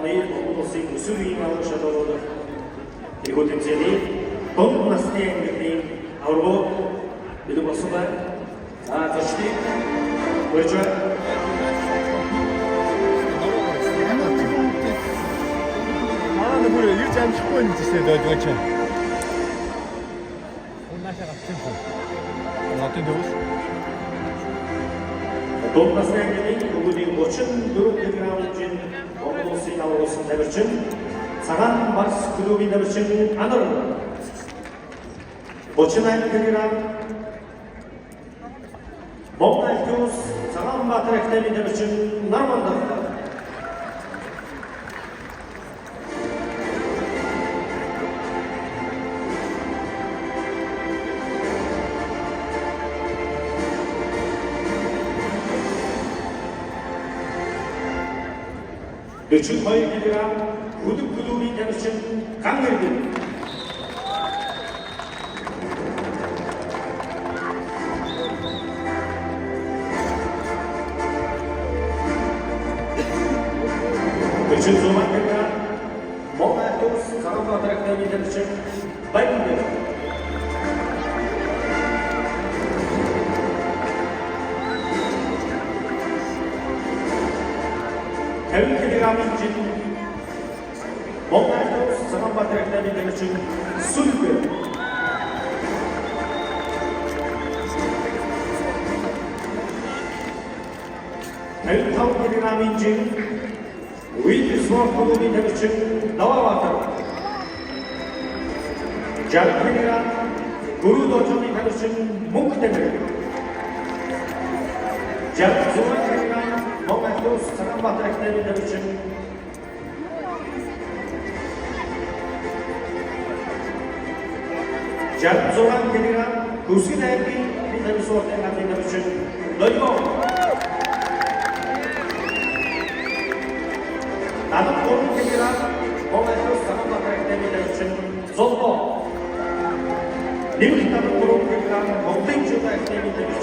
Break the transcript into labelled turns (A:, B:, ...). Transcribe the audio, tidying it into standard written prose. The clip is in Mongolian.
A: финалны Монгол улсын өсвөр үеийн аварга шалгуулах тэрхүү тэмцээний дунд насны ангиллын аваргууд бэлэг болсон байна. За зочдыг урьж байна.
B: Манай бүр ирж амжихгүй юм зүсээ дойгооч. Унаашаа гацсан юм. Натын дөрөв.
A: Дунд насны ангиллын өгөөний 34 кг хэмжээнд Монгол улсын аваргуулсан тамирчин Цагаан Барс клубын тамирчин Анар 38 кг Монгол Альтиус Цагаанбаатар академийн тамирчин Нарман Давтар Дөчн 2 кг Хүлэг клубын тамирчин Ган Эрдэнэ 46 кг Монгол Альтиус Цагаанбаатар академийн тамирчин Баян 50 kg-ийн жин Монгол Альтиус Цагаанбаатар академийн тамирчин Сүлбэ 55 kg-ийн жин Уилсворт клубын тамирчин Даваабаатар 60 kg Гүрүү дожооны тамирчин Мөнх Тамир 66 kg Монгол Альтиус Цагаанбаатар академийн тамирчин Жарцуран кг Хүсгэн аймгийн тамирчдын хамтын тамирчин Ноёо 73 кг Монгол Альтиус Цагаанбаатар академийн тамирчин Золбоо 73 кг Монголын академийн тамирчин